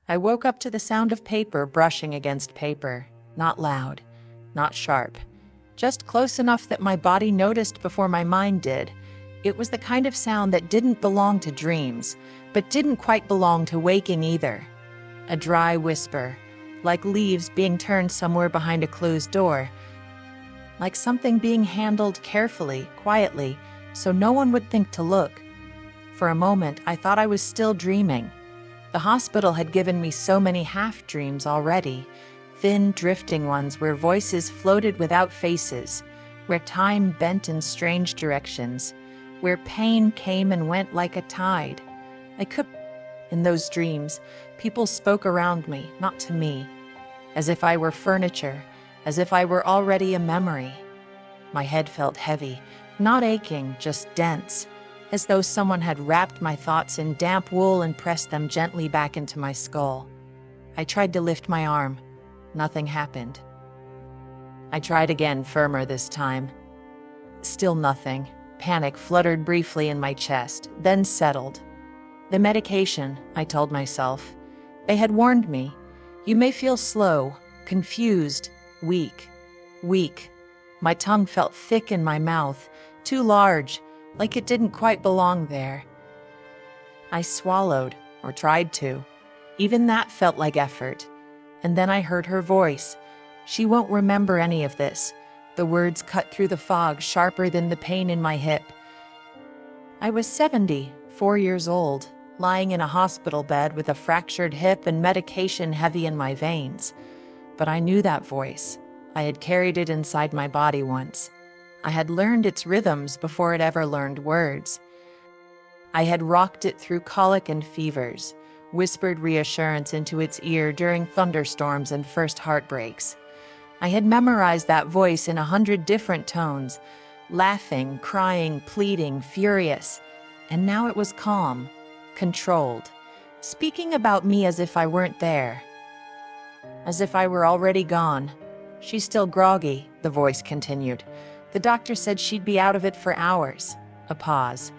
I woke up to the sound of paper brushing against paper. Not loud, not sharp, just close enough that my body noticed before my mind did. It was the kind of sound that didn't belong to dreams, but didn't quite belong to waking either. A dry whisper, like leaves being turned somewhere behind a closed door, like something being handled carefully, quietly, so no one would think to look. For a moment, I thought I was still dreaming. The hospital had given me so many half-dreams already, thin, drifting ones where voices floated without faces, where time bent in strange directions, where pain came and went like a tide. In those dreams, people spoke around me, not to me, as if I were furniture, as if I were already a memory. My head felt heavy, not aching, just dense, as though someone had wrapped my thoughts in damp wool and pressed them gently back into my skull. I tried to lift my arm. Nothing happened. I tried again, firmer this time. Still nothing. Panic fluttered briefly in my chest, then settled. The medication, I told myself. They had warned me. You may feel slow, confused, weak. Weak. My tongue felt thick in my mouth, too large, like it didn't quite belong there. I swallowed, or tried to. Even that felt like effort. And then I heard her voice. She won't remember any of this. The words cut through the fog, sharper than the pain in my hip. I was 74 years old, lying in a hospital bed with a fractured hip and medication heavy in my veins. But I knew that voice. I had carried it inside my body once. I had learned its rhythms before it ever learned words. I had rocked it through colic and fevers, whispered reassurance into its ear during thunderstorms and first heartbreaks. I had memorized that voice in 100 different tones, laughing, crying, pleading, furious. And now it was calm, controlled, speaking about me as if I weren't there, as if I were already gone. She's still groggy, the voice continued. The doctor said she'd be out of it for hours. A pause.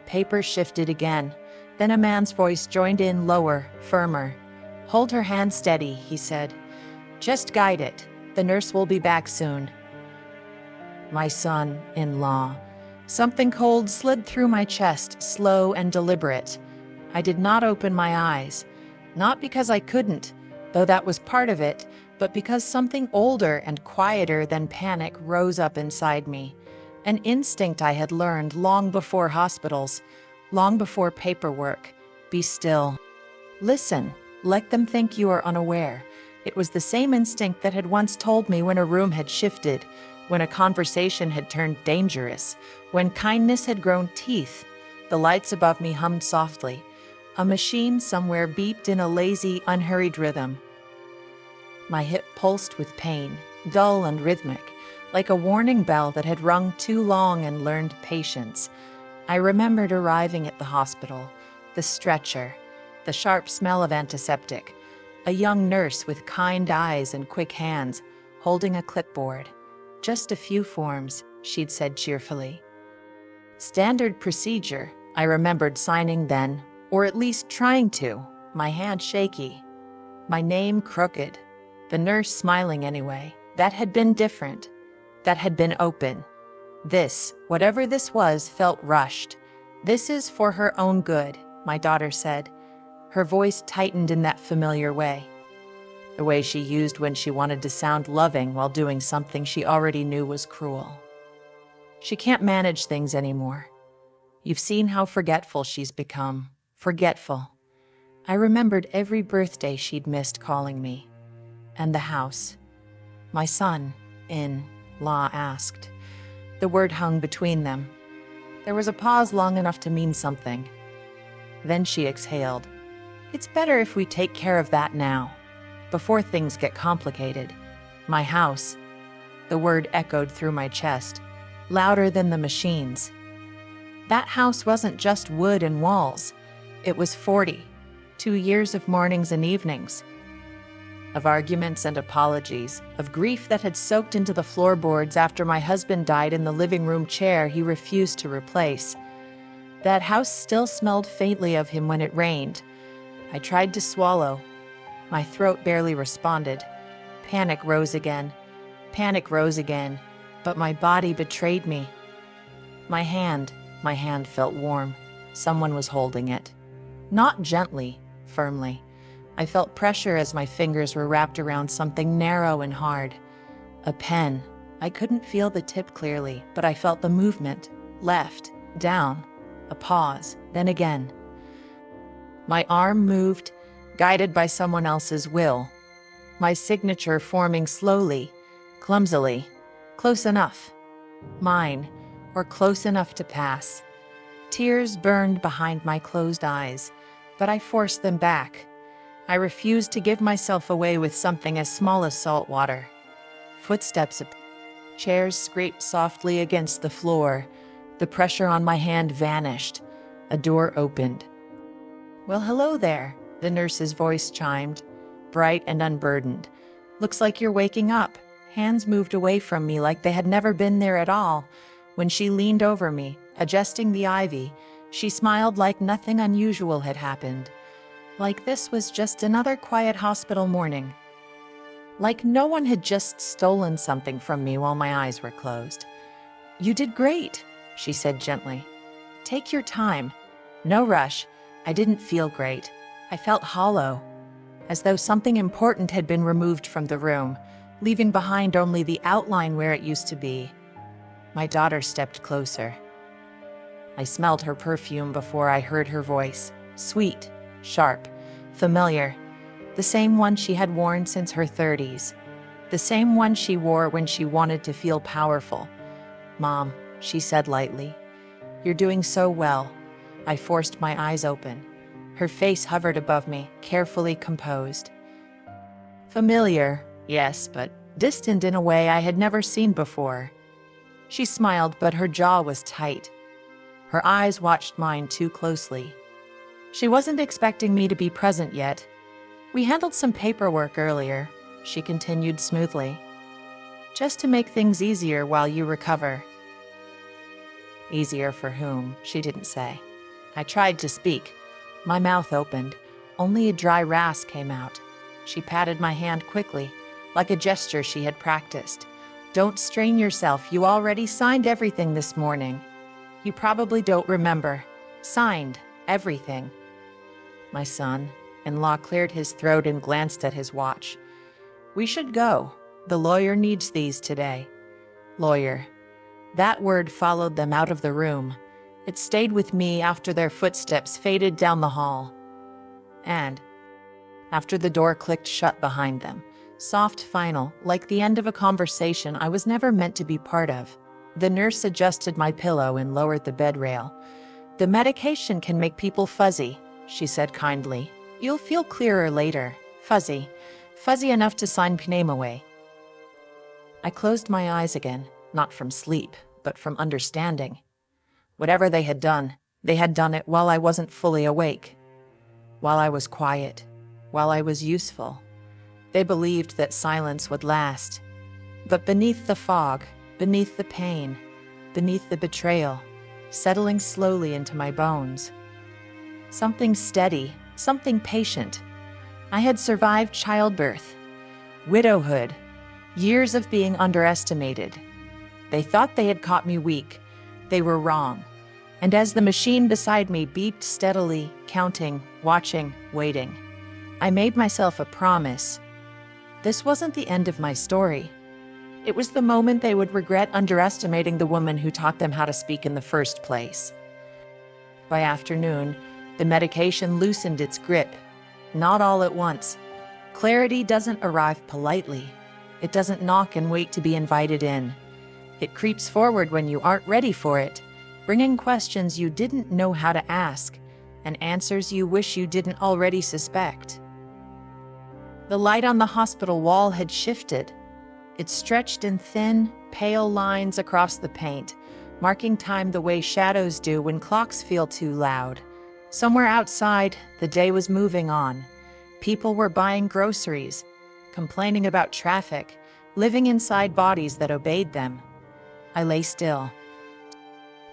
Paper shifted again. Then a man's voice joined in, lower, firmer. Hold her hand steady, he said. Just guide it. The nurse will be back soon. My son-in-law. Something cold slid through my chest, slow and deliberate. I did not open my eyes. Not because I couldn't, though that was part of it, but because something older and quieter than panic rose up inside me. An instinct I had learned long before hospitals, long before paperwork. Be still. Listen. Let them think you are unaware. It was the same instinct that had once told me when a room had shifted, when a conversation had turned dangerous, when kindness had grown teeth. The lights above me hummed softly. A machine somewhere beeped in a lazy, unhurried rhythm. My hip pulsed with pain, dull and rhythmic, like a warning bell that had rung too long and learned patience. I remembered arriving at the hospital, the stretcher, the sharp smell of antiseptic, a young nurse with kind eyes and quick hands, holding a clipboard. Just a few forms, she'd said cheerfully. Standard procedure, I remembered signing then, or at least trying to, my hand shaky, my name crooked, the nurse smiling anyway. That had been different. That had been open. This, whatever this was, felt rushed. This is for her own good, my daughter said. Her voice tightened in that familiar way. The way she used when she wanted to sound loving while doing something she already knew was cruel. She can't manage things anymore. You've seen how forgetful she's become. Forgetful. I remembered every birthday she'd missed calling me. And the house. My son-in-law asked. The word hung between them. There was a pause long enough to mean something. Then she exhaled. It's better if we take care of that now, before things get complicated. My house. The word echoed through my chest, louder than the machines. That house wasn't just wood and walls. It was 2 years of mornings and evenings, of arguments and apologies, of grief that had soaked into the floorboards after my husband died in the living room chair he refused to replace. That house still smelled faintly of him when it rained. I tried to swallow. My throat barely responded. Panic rose again. Panic rose again. But my body betrayed me. My hand felt warm. Someone was holding it. Not gently, firmly. I felt pressure as my fingers were wrapped around something narrow and hard. A pen. I couldn't feel the tip clearly, but I felt the movement. Left, down, a pause, then again. My arm moved, guided by someone else's will. My signature forming slowly, clumsily, close enough. Mine, or close enough to pass. Tears burned behind my closed eyes, but I forced them back. I refused to give myself away with something as small as salt water. Footsteps, chairs scraped softly against the floor. The pressure on my hand vanished. A door opened. "Well, hello there," the nurse's voice chimed, bright and unburdened. "Looks like you're waking up." Hands moved away from me like they had never been there at all. When she leaned over me, adjusting the IV, she smiled like nothing unusual had happened. Like this was just another quiet hospital morning. Like no one had just stolen something from me while my eyes were closed. "You did great," she said gently. "Take your time. No rush." I didn't feel great. I felt hollow, as though something important had been removed from the room, leaving behind only the outline where it used to be. My daughter stepped closer. I smelled her perfume before I heard her voice. Sweet, sharp, familiar. The same one she had worn since her 30s. The same one she wore when she wanted to feel powerful. "Mom," she said lightly, "you're doing so well." I forced my eyes open. Her face hovered above me, carefully composed. Familiar, yes, but distant in a way I had never seen before. She smiled, but her jaw was tight. Her eyes watched mine too closely. She wasn't expecting me to be present yet. "We handled some paperwork earlier," she continued smoothly, "just to make things easier while you recover." Easier for whom, she didn't say. I tried to speak. My mouth opened. Only a dry rasp came out. She patted my hand quickly, like a gesture she had practiced. "Don't strain yourself. You already signed everything this morning. You probably don't remember. Signed everything." My son-in-law cleared his throat and glanced at his watch. "We should go. The lawyer needs these today." Lawyer. That word followed them out of the room. It stayed with me after their footsteps faded down the hall. And after the door clicked shut behind them, soft, final, like the end of a conversation I was never meant to be part of, the nurse adjusted my pillow and lowered the bed rail. "The medication can make people fuzzy," she said kindly. "You'll feel clearer later. Fuzzy. Fuzzy enough to sign name away." I closed my eyes again, not from sleep, but from understanding. Whatever they had done it while I wasn't fully awake. While I was quiet. While I was useful. They believed that silence would last. But beneath the fog, beneath the pain, beneath the betrayal, settling slowly into my bones. Something steady, something patient. I had survived childbirth, widowhood, years of being underestimated. They thought they had caught me weak. They were wrong. And as the machine beside me beeped steadily, counting, watching, waiting, I made myself a promise. This wasn't the end of my story. It was the moment they would regret underestimating the woman who taught them how to speak in the first place. By afternoon, the medication loosened its grip. Not all at once. Clarity doesn't arrive politely. It doesn't knock and wait to be invited in. It creeps forward when you aren't ready for it, bringing questions you didn't know how to ask, and answers you wish you didn't already suspect. The light on the hospital wall had shifted. It stretched in thin, pale lines across the paint, marking time the way shadows do when clocks feel too loud. Somewhere outside, the day was moving on. People were buying groceries, complaining about traffic, living inside bodies that obeyed them. I lay still.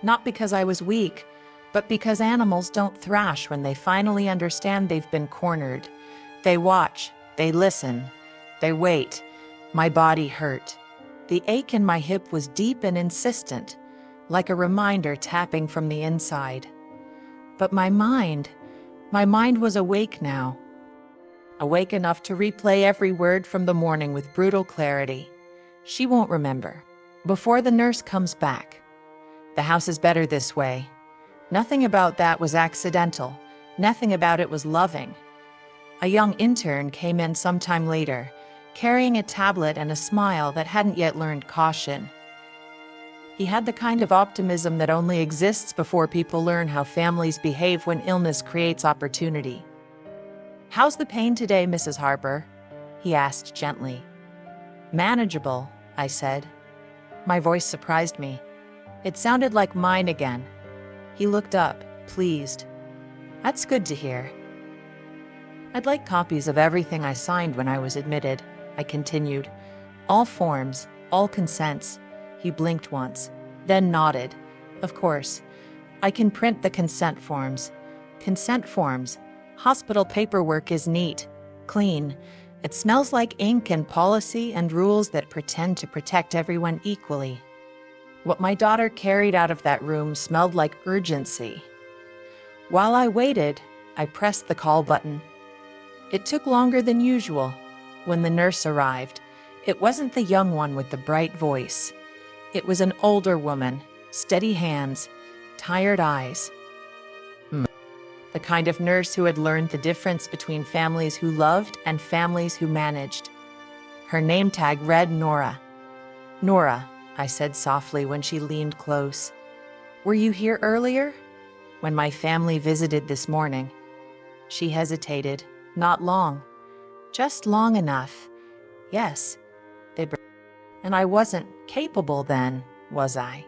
Not because I was weak, but because animals don't thrash when they finally understand they've been cornered. They watch, They listen. They wait. My body hurt. The ache in my hip was deep and insistent, like a reminder tapping from the inside. But my mind was awake now. Awake enough to replay every word from the morning with brutal clarity. She won't remember. Before the nurse comes back. The house is better this way. Nothing about that was accidental. Nothing about it was loving. A young intern came in sometime later, carrying a tablet and a smile that hadn't yet learned caution. He had the kind of optimism that only exists before people learn how families behave when illness creates opportunity. "How's the pain today, Mrs. Harper?" he asked gently. "Manageable," I said. My voice surprised me. It sounded like mine again. He looked up, pleased. "That's good to hear." "I'd like copies of everything I signed when I was admitted," I continued. "All forms, all consents." He blinked once, then nodded. "Of course. I can print the consent forms." "Consent forms? Hospital paperwork is neat, clean. It smells like ink and policy and rules that pretend to protect everyone equally." What my daughter carried out of that room smelled like urgency. While I waited, I pressed the call button. It took longer than usual. When the nurse arrived, it wasn't the young one with the bright voice. It was an older woman, steady hands, tired eyes. The kind of nurse who had learned the difference between families who loved and families who managed. Her name tag read Nora. "Nora," I said softly when she leaned close. "Were you here earlier?" "When my family visited this morning." She hesitated. "Not long." "Just long enough." "Yes." And I wasn't capable then, was I?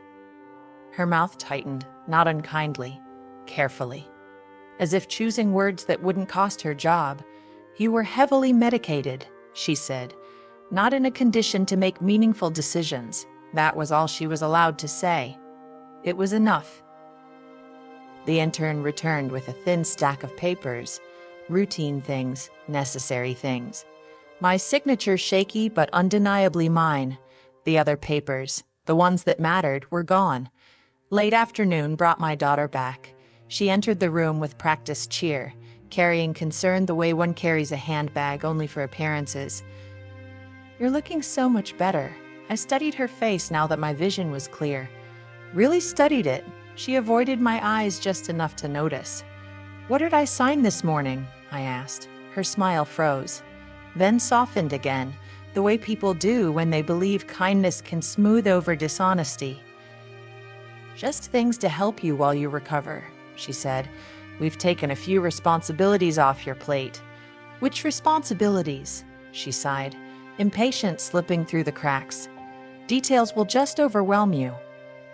Her mouth tightened, not unkindly, carefully, as if choosing words that wouldn't cost her job. "You were heavily medicated," she said, "not in a condition to make meaningful decisions." That was all she was allowed to say. It was enough. The intern returned with a thin stack of papers, routine things, necessary things. My signature shaky but undeniably mine. The other papers, the ones that mattered, were gone. Late afternoon brought my daughter back. She entered the room with practiced cheer, carrying concern the way one carries a handbag only for appearances. "You're looking so much better." I studied her face now that my vision was clear. Really studied it. She avoided my eyes just enough to notice. "What did I sign this morning?" I asked. Her smile froze, then softened again, the way people do when they believe kindness can smooth over dishonesty. "Just things to help you while you recover," she said. "We've taken a few responsibilities off your plate." "Which responsibilities?" she sighed, impatience slipping through the cracks. "Details will just overwhelm you.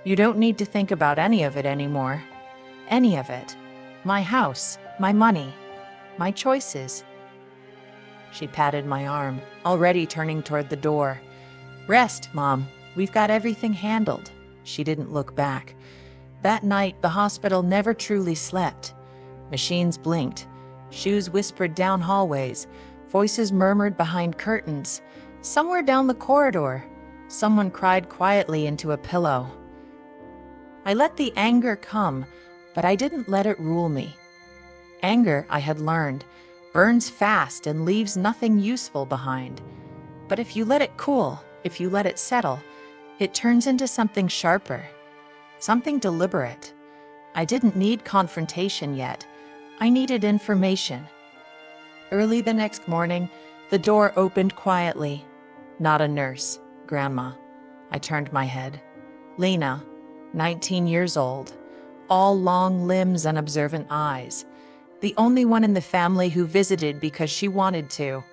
You don't need to think about any of it anymore. Any of it. My house, my money, my choices." She patted my arm, already turning toward the door. "Rest, Mom. We've got everything handled." She didn't look back. That night, the hospital never truly slept. Machines blinked. Shoes whispered down hallways. Voices murmured behind curtains. Somewhere down the corridor, someone cried quietly into a pillow. I let the anger come, but I didn't let it rule me. Anger, I had learned, burns fast and leaves nothing useful behind. But if you let it cool, if you let it settle, it turns into something sharper, something deliberate. I didn't need confrontation yet. I needed information. Early the next morning, the door opened quietly. Not a nurse, Grandma. I turned my head. Lena, 19 years old, all long limbs and observant eyes. The only one in the family who visited because she wanted to,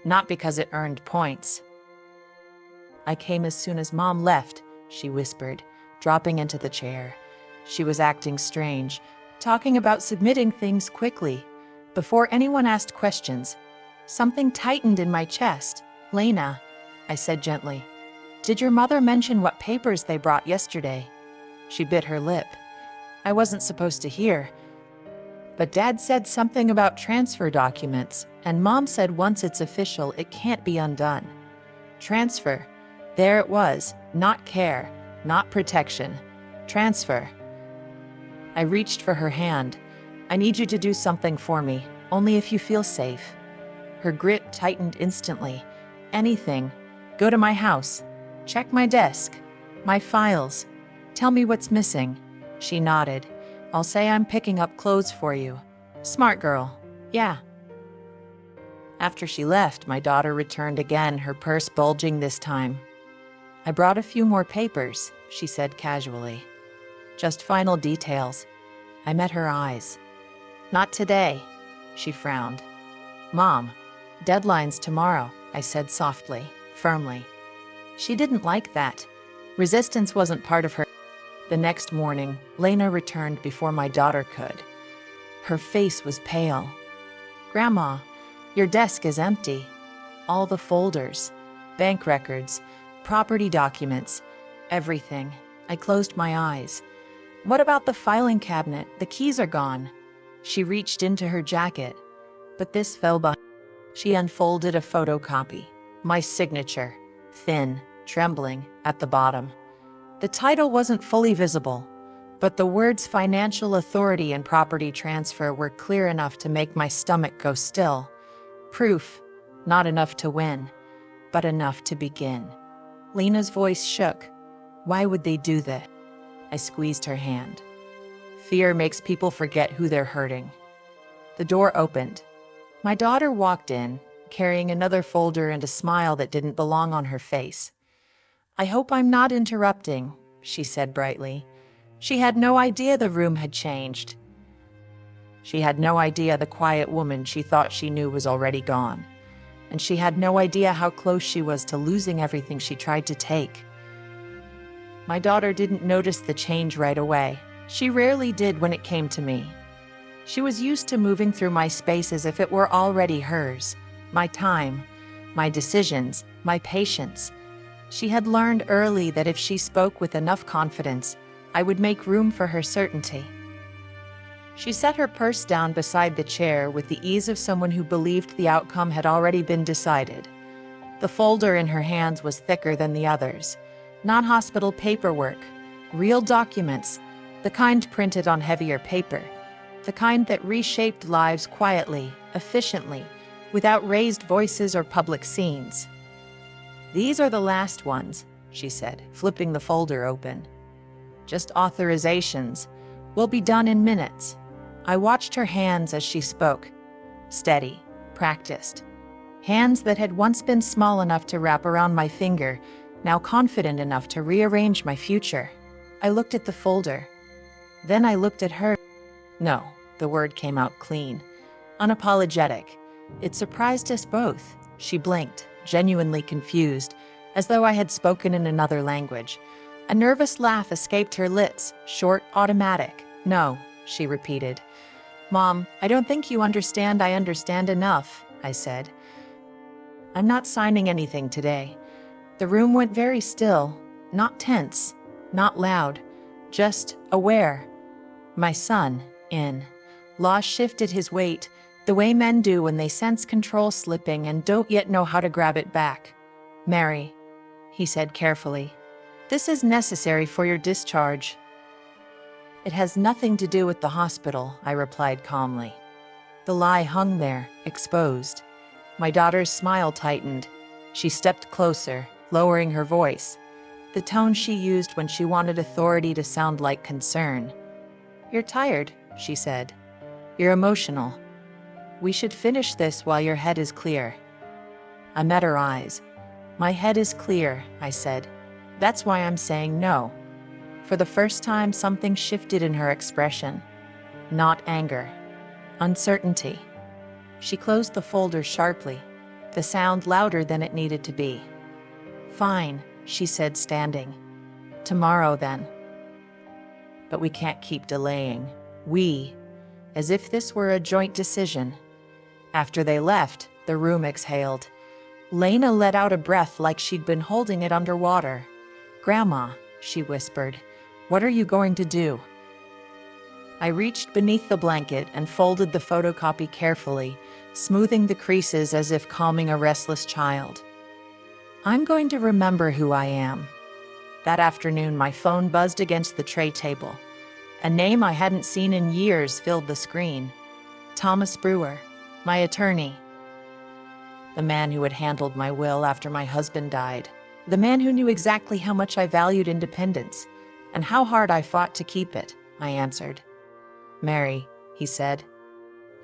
not because it earned points. "I came as soon as Mom left," she whispered, dropping into the chair. She was acting strange, talking about submitting things quickly. Before anyone asked questions, something tightened in my chest. "Lena," I said gently, "did your mother mention what papers they brought yesterday?" She bit her lip. I wasn't supposed to hear. But Dad said something about transfer documents, and Mom said once it's official, it can't be undone. Transfer. There it was. Not care, not protection. Transfer. I reached for her hand. I need you to do something for me, only if you feel safe. Her grip tightened instantly. Anything. Go to my house. Check my desk. My files. Tell me what's missing. She nodded. I'll say I'm picking up clothes for you. Smart girl. Yeah. After she left, my daughter returned again, her purse bulging this time. I brought a few more papers, she said casually. Just final details. I met her eyes. Not today, she frowned. Mom, deadline's tomorrow, I said softly, firmly. She didn't like that. Resistance wasn't part of her. The next morning, Lena returned before my daughter could. Her face was pale. Grandma, your desk is empty. All the folders, bank records, property documents, everything. I closed my eyes. What about the filing cabinet? The keys are gone. She reached into her jacket, but this fell behind. She unfolded a photocopy. My signature, thin, trembling, at the bottom. The title wasn't fully visible, but the words financial authority and property transfer were clear enough to make my stomach go still. Proof, not enough to win, but enough to begin. Lena's voice shook. Why would they do that? I squeezed her hand. Fear makes people forget who they're hurting. The door opened. My daughter walked in, carrying another folder and a smile that didn't belong on her face. I hope I'm not interrupting, she said brightly. She had no idea the room had changed. She had no idea the quiet woman she thought she knew was already gone. And she had no idea how close she was to losing everything she tried to take. My daughter didn't notice the change right away. She rarely did when it came to me. She was used to moving through my space as if it were already hers. My time, my decisions, my patience. She had learned early that if she spoke with enough confidence, I would make room for her certainty. She set her purse down beside the chair with the ease of someone who believed the outcome had already been decided. The folder in her hands was thicker than the others. Non-hospital paperwork, real documents, the kind printed on heavier paper, the kind that reshaped lives quietly, efficiently, without raised voices or public scenes. These are the last ones, she said, flipping the folder open. Just authorizations. Will be done in minutes. I watched her hands as she spoke. Steady, practiced. Hands that had once been small enough to wrap around my finger, now confident enough to rearrange my future. I looked at the folder. Then I looked at her. No, the word came out clean. Unapologetic. It surprised us both. She blinked, genuinely confused, as though I had spoken in another language. A nervous laugh escaped her lips, short, automatic. No, she repeated. Mom, I don't think you understand. I understand enough, I said. I'm not signing anything today. The room went very still, not tense, not loud, just aware. My son, in. Law shifted his weight, the way men do when they sense control slipping and don't yet know how to grab it back. Mary, he said carefully, this is necessary for your discharge. It has nothing to do with the hospital, I replied calmly. The lie hung there, exposed. My daughter's smile tightened. She stepped closer, lowering her voice, the tone she used when she wanted authority to sound like concern. You're tired, she said. You're emotional. We should finish this while your head is clear. I met her eyes. My head is clear, I said. That's why I'm saying no. For the first time, something shifted in her expression. Not anger. Uncertainty. She closed the folder sharply, the sound louder than it needed to be. Fine, she said, standing. Tomorrow, then. But we can't keep delaying. We, as if this were a joint decision. After they left, the room exhaled. Lena let out a breath like she'd been holding it underwater. Grandma, she whispered, what are you going to do? I reached beneath the blanket and folded the photocopy carefully, smoothing the creases as if calming a restless child. I'm going to remember who I am. That afternoon, my phone buzzed against the tray table. A name I hadn't seen in years filled the screen. Thomas Brewer, my attorney. The man who had handled my will after my husband died. The man who knew exactly how much I valued independence and how hard I fought to keep it, I answered. Mary, he said.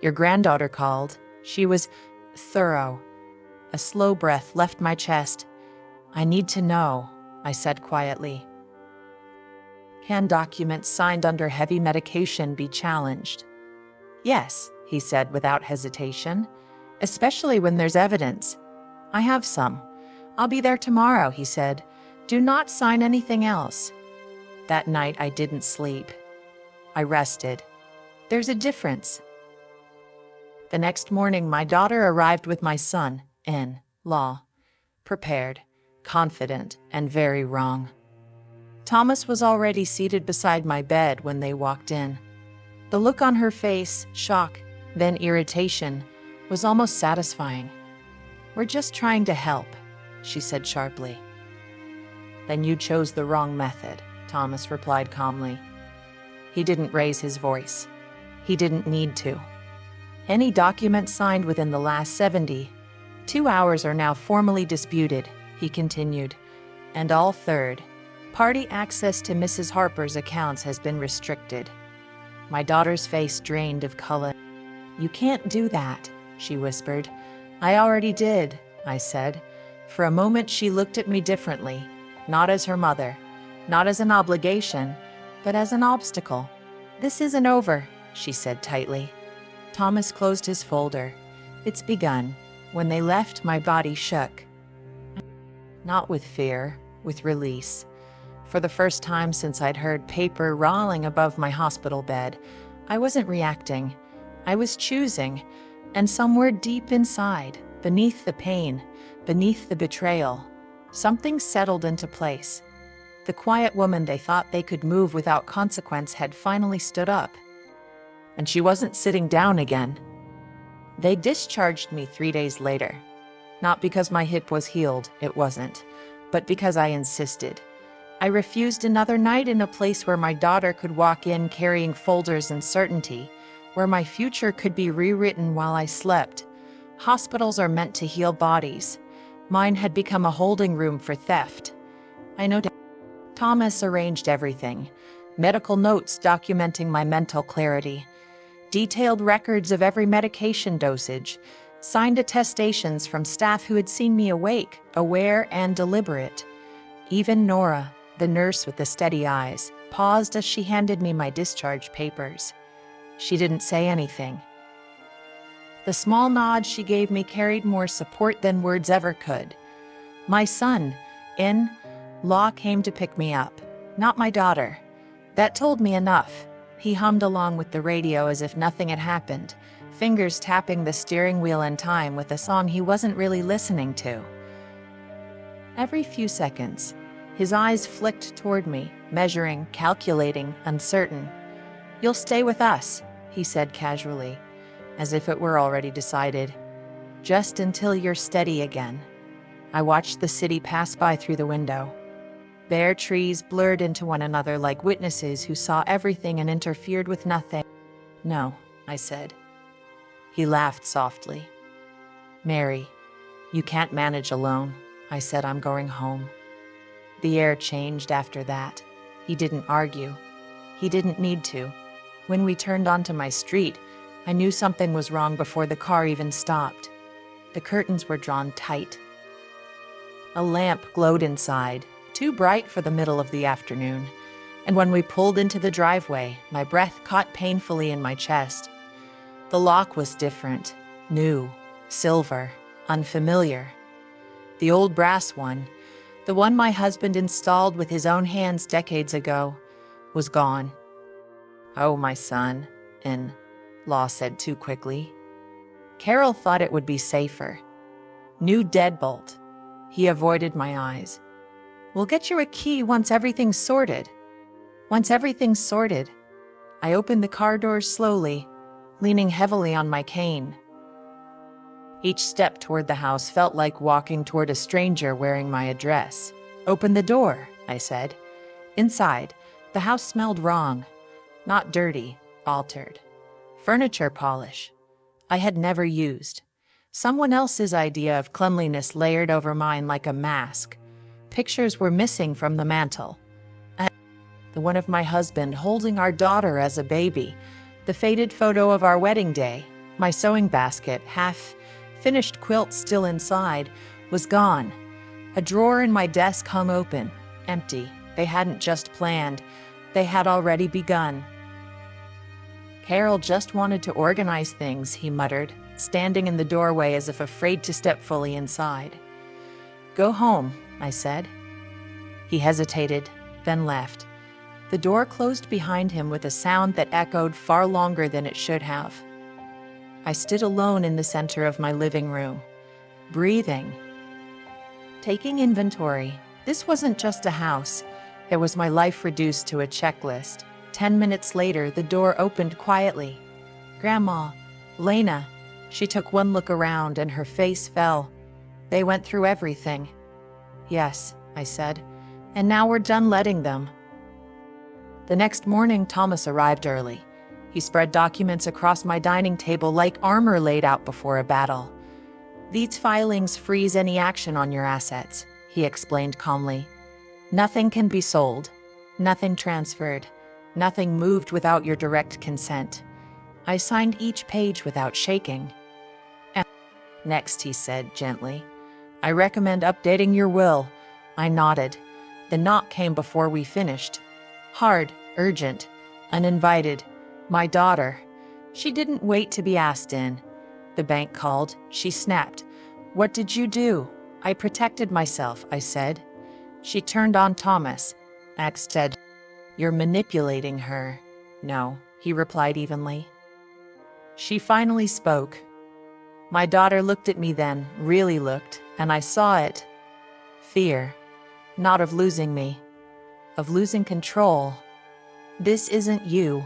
Your granddaughter called. She was thorough. A slow breath left my chest. I need to know, I said quietly. Can documents signed under heavy medication be challenged? Yes, he said without hesitation, especially when there's evidence. I have some. I'll be there tomorrow, he said. Do not sign anything else. That night I didn't sleep. I rested. There's a difference. The next morning, my daughter arrived with my son, in law, prepared, confident, and very wrong. Thomas was already seated beside my bed when they walked in. The look on her face, shock, then irritation, was almost satisfying. We're just trying to help, she said sharply. Then you chose the wrong method, Thomas replied calmly. He didn't raise his voice. He didn't need to. Any documents signed within the last 72 hours are now formally disputed, he continued, and all third-party access to Mrs. Harper's accounts has been restricted. My daughter's face drained of color. You can't do that, she whispered. I already did, I said. For a moment she looked at me differently, not as her mother, not as an obligation, but as an obstacle. This isn't over, she said tightly. Thomas closed his folder. It's begun. When they left, my body shook. Not with fear, with release. For the first time since I'd heard paper rolling above my hospital bed, I wasn't reacting. I was choosing, and somewhere deep inside, beneath the pain, beneath the betrayal, something settled into place. The quiet woman they thought they could move without consequence had finally stood up. And she wasn't sitting down again. They discharged me 3 days later. Not because my hip was healed, it wasn't, but because I insisted. I refused another night in a place where my daughter could walk in carrying folders and certainty, where my future could be rewritten while I slept. Hospitals are meant to heal bodies. Mine had become a holding room for theft. I know Thomas arranged everything. Medical notes documenting my mental clarity. Detailed records of every medication dosage. Signed attestations from staff who had seen me awake, aware, and deliberate. Even Nora, the nurse with the steady eyes, paused as she handed me my discharge papers. She didn't say anything. The small nod she gave me carried more support than words ever could. My son, in law, came to pick me up, not my daughter. That told me enough. He hummed along with the radio as if nothing had happened, fingers tapping the steering wheel in time with a song he wasn't really listening to. Every few seconds, his eyes flicked toward me, measuring, calculating, uncertain. You'll stay with us, he said casually, as if it were already decided. Just until you're steady again. I watched the city pass by through the window. Bare trees blurred into one another like witnesses who saw everything and interfered with nothing. No, I said. He laughed softly. Mary, you can't manage alone. I said, I'm going home. The air changed after that. He didn't argue. He didn't need to. When we turned onto my street, I knew something was wrong before the car even stopped. The curtains were drawn tight. A lamp glowed inside, too bright for the middle of the afternoon, and when we pulled into the driveway, my breath caught painfully in my chest. The lock was different, new, silver, unfamiliar. The old brass one, the one my husband installed with his own hands decades ago, was gone. Oh, my son, in-law said too quickly. Carol thought it would be safer. New deadbolt. He avoided my eyes. We'll get you a key once everything's sorted. Once everything's sorted. I opened the car doors slowly, leaning heavily on my cane. Each step toward the house felt like walking toward a stranger wearing my address. "Open the door," I said. Inside, the house smelled wrong. Not dirty, altered. Furniture polish I had never used. Someone else's idea of cleanliness layered over mine like a mask. Pictures were missing from the mantel. The one of my husband holding our daughter as a baby, the faded photo of our wedding day, my sewing basket, half-finished quilt still inside, was gone. A drawer in my desk hung open, empty. They hadn't just planned, they had already begun. "Carol just wanted to organize things," he muttered, standing in the doorway as if afraid to step fully inside. "Go home," I said. He hesitated, then left. The door closed behind him with a sound that echoed far longer than it should have. I stood alone in the center of my living room, breathing, taking inventory. This wasn't just a house. It was my life reduced to a checklist. 10 minutes later, the door opened quietly. "Grandma, Lena." She took one look around and her face fell. "They went through everything." "Yes," I said, "and now we're done letting them." The next morning, Thomas arrived early. He spread documents across my dining table like armor laid out before a battle. "These filings freeze any action on your assets," he explained calmly. "Nothing can be sold, nothing transferred, nothing moved without your direct consent." I signed each page without shaking. "Next," he said gently, "I recommend updating your will." I nodded. The knock came before we finished. Hard, urgent, uninvited. My daughter. She didn't wait to be asked in. The bank called. She snapped. "What did you do?" "I protected myself," I said. She turned on Thomas. Max said, "You're manipulating her." "No," he replied evenly. She finally spoke. My daughter looked at me then, really looked, and I saw it. Fear. Not of losing me. Of losing control. "This isn't you,"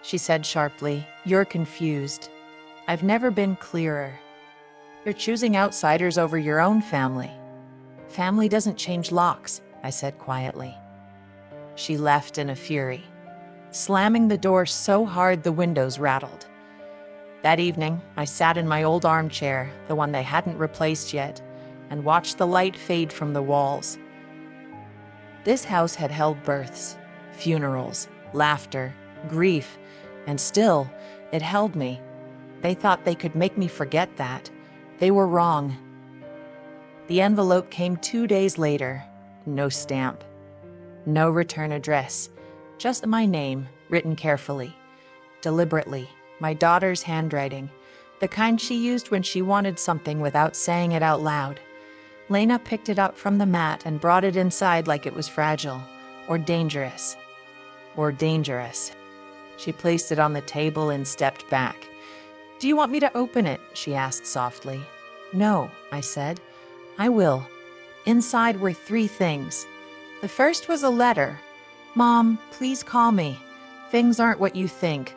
she said sharply. "You're confused. I've never been clearer. You're choosing outsiders over your own family." "Family doesn't change locks," I said quietly. She left in a fury, slamming the door so hard the windows rattled. That evening, I sat in my old armchair, the one they hadn't replaced yet, and watched the light fade from the walls. This house had held births, funerals, laughter, grief, and still, it held me. They thought they could make me forget that. They were wrong. The envelope came 2 days later. No stamp. No return address. Just my name, written carefully, deliberately, my daughter's handwriting, the kind she used when she wanted something without saying it out loud. Lena picked it up from the mat and brought it inside like it was fragile, or dangerous. Or dangerous. She placed it on the table and stepped back. "Do you want me to open it?" she asked softly. "No," I said. "I will." Inside were 3 things. The first was a letter. "Mom, please call me. Things aren't what you think.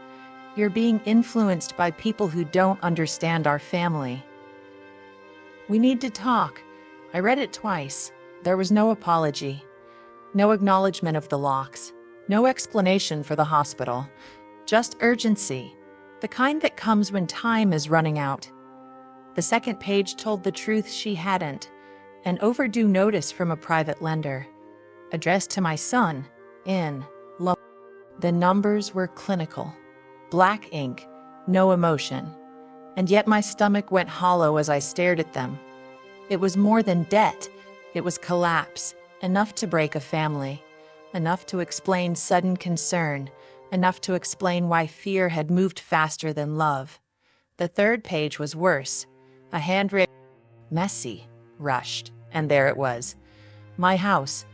You're being influenced by people who don't understand our family. We need to talk." I read it twice. There was no apology, no acknowledgement of the locks, no explanation for the hospital, just urgency, the kind that comes when time is running out. The second page told the truth she hadn't, an overdue notice from a private lender, addressed to my son, in love. The numbers were clinical. Black ink, no emotion. And yet my stomach went hollow as I stared at them. It was more than debt. It was collapse, enough to break a family, enough to explain sudden concern, enough to explain why fear had moved faster than love. The third page was worse. A handwritten, messy, rushed, and there it was. My house,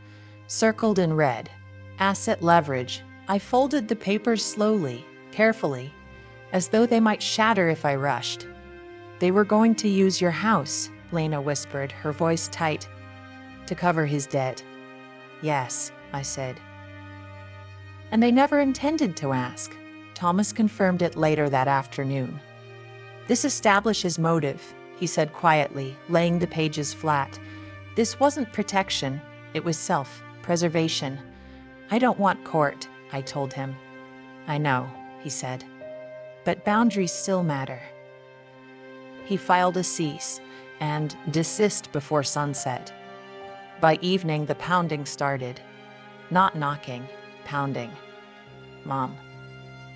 circled in red. Asset leverage. I folded the papers slowly, carefully, as though they might shatter if I rushed. "They were going to use your house," Lena whispered, her voice tight, "to cover his debt." "Yes," I said. "And they never intended to ask. Thomas confirmed it later that afternoon. "This establishes motive," he said quietly, laying the pages flat. "This wasn't protection, it was self-preservation. I don't want court," I told him. "I know," he said. "But boundaries still matter." He filed a cease and desist before sunset. By evening, the pounding started. Not knocking, pounding. "Mom."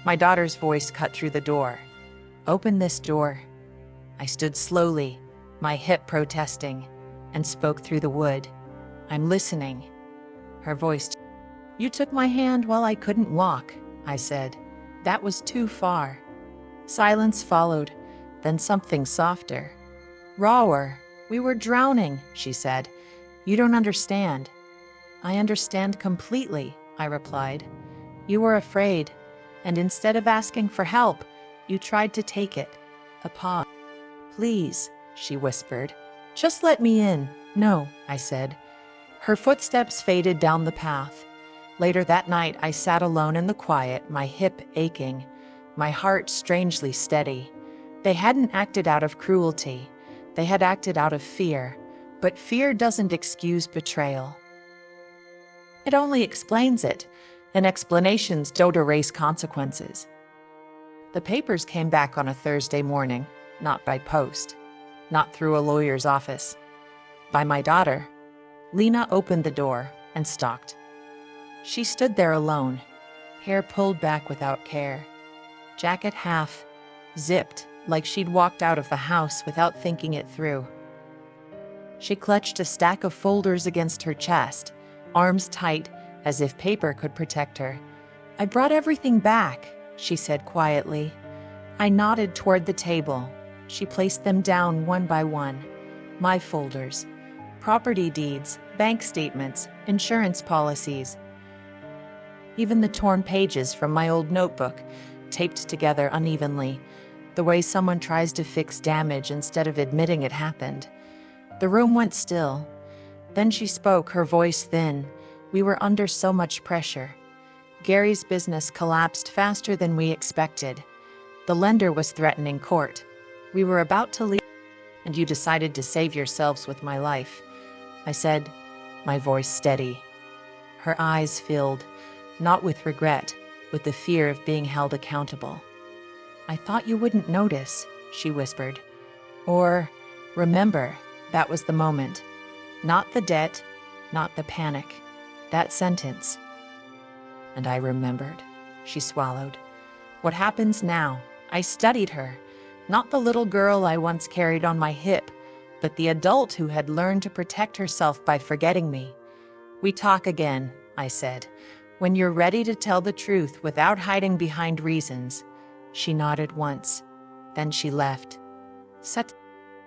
My daughter's voice cut through the door. "Open this door." I stood slowly, my hip protesting, and spoke through the wood. "I'm listening." Her voice. "You took my hand while I couldn't walk," I said. "That was too far." Silence followed, then something softer. "Rawer. We were drowning," she said. "You don't understand." "I understand completely," I replied. "You were afraid, and instead of asking for help, you tried to take it." A pause. "Please," she whispered. "Just let me in." "No," I said. Her footsteps faded down the path. Later that night, I sat alone in the quiet, my hip aching, my heart strangely steady. They hadn't acted out of cruelty. They had acted out of fear. But fear doesn't excuse betrayal. It only explains it, and explanations don't erase consequences. The papers came back on a Thursday morning, not by post, not through a lawyer's office. By my daughter. Lena opened the door and stalked. She stood there alone, hair pulled back without care, jacket half zipped, like she'd walked out of the house without thinking it through. She clutched a stack of folders against her chest, arms tight, as if paper could protect her. "I brought everything back," she said quietly. I nodded toward the table. She placed them down one by one. My folders. Property deeds, bank statements, insurance policies. Even the torn pages from my old notebook, taped together unevenly, the way someone tries to fix damage instead of admitting it happened. The room went still. Then she spoke, her voice thin. We were under so much pressure. Gary's business collapsed faster than we expected. The lender was threatening court. We were about to leave, and you decided to save yourselves with my life. I said, my voice steady. Her eyes filled, not with regret, with the fear of being held accountable. "I thought you wouldn't notice," she whispered. Or, remember, that was the moment. Not the debt, not the panic. That sentence. And I remembered. She swallowed. What happens now? I studied her. Not the little girl I once carried on my hip, but the adult who had learned to protect herself by forgetting me. "We talk again," I said, "when you're ready to tell the truth without hiding behind reasons." She nodded once. Then she left.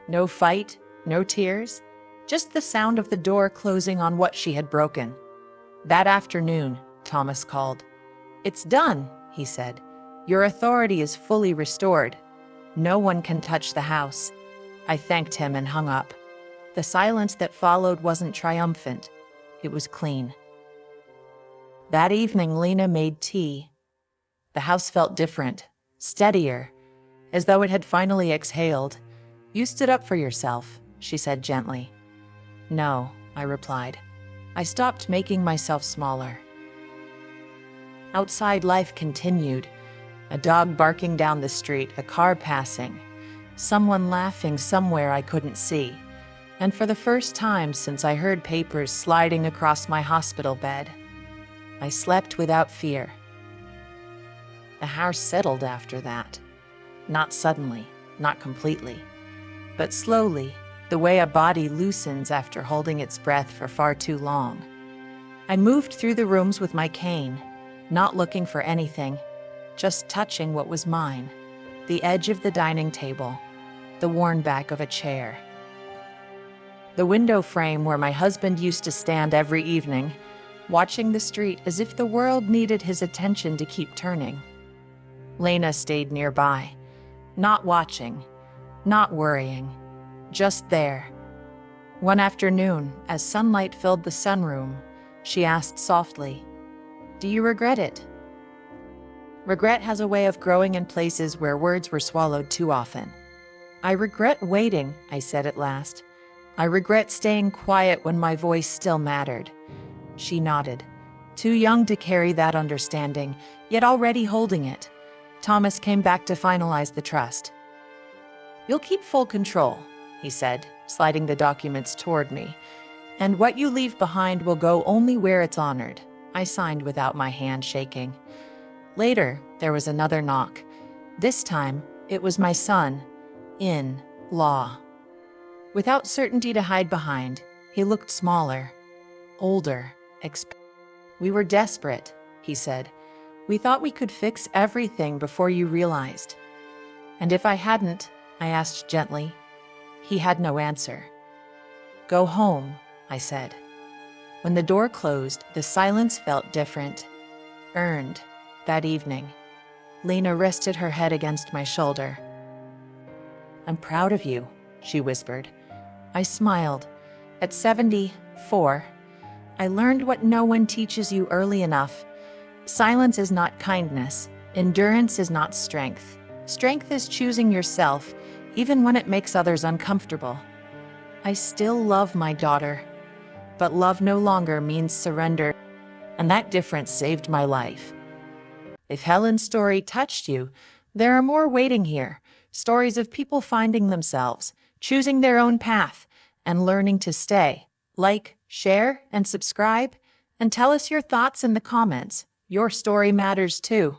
No fight, no tears, just the sound of the door closing on what she had broken. That afternoon, Thomas called. "It's done," he said. "Your authority is fully restored. No one can touch the house." I thanked him and hung up. The silence that followed wasn't triumphant. It was clean. That evening, Lena made tea. The house felt different, steadier, as though it had finally exhaled. "You stood up for yourself," she said gently. "No," I replied. I stopped making myself smaller. Outside, life continued. A dog barking down the street, a car passing, someone laughing somewhere I couldn't see. And for the first time since I heard papers sliding across my hospital bed, I slept without fear. The house settled after that. Not suddenly, not completely, but slowly, the way a body loosens after holding its breath for far too long. I moved through the rooms with my cane, not looking for anything, just touching what was mine, the edge of the dining table, the worn back of a chair, the window frame where my husband used to stand every evening, watching the street as if the world needed his attention to keep turning. Lena stayed nearby, not watching, not worrying, just there. One afternoon, as sunlight filled the sunroom, she asked softly, "Do you regret it?" Regret has a way of growing in places where words were swallowed too often. I regret waiting, I said at last. I regret staying quiet when my voice still mattered. She nodded, too young to carry that understanding, yet already holding it. Thomas came back to finalize the trust. "You'll keep full control," he said, sliding the documents toward me. "And what you leave behind will go only where it's honored." I signed without my hand shaking. Later, there was another knock. This time, it was my son, in law. Without certainty to hide behind, he looked smaller, older. "We were desperate," he said. "We thought we could fix everything before you realized." "And if I hadn't?" I asked gently. He had no answer. "Go home," I said. When the door closed, the silence felt different, earned. That evening, Lena rested her head against my shoulder. "I'm proud of you," she whispered. I smiled. At 74, I learned what no one teaches you early enough. Silence is not kindness. Endurance is not strength. Strength is choosing yourself, even when it makes others uncomfortable. I still love my daughter, but love no longer means surrender, and that difference saved my life. If Helen's story touched you, there are more waiting here. Stories of people finding themselves, choosing their own path, and learning to stay. Like, share, and subscribe, and tell us your thoughts in the comments. Your story matters too.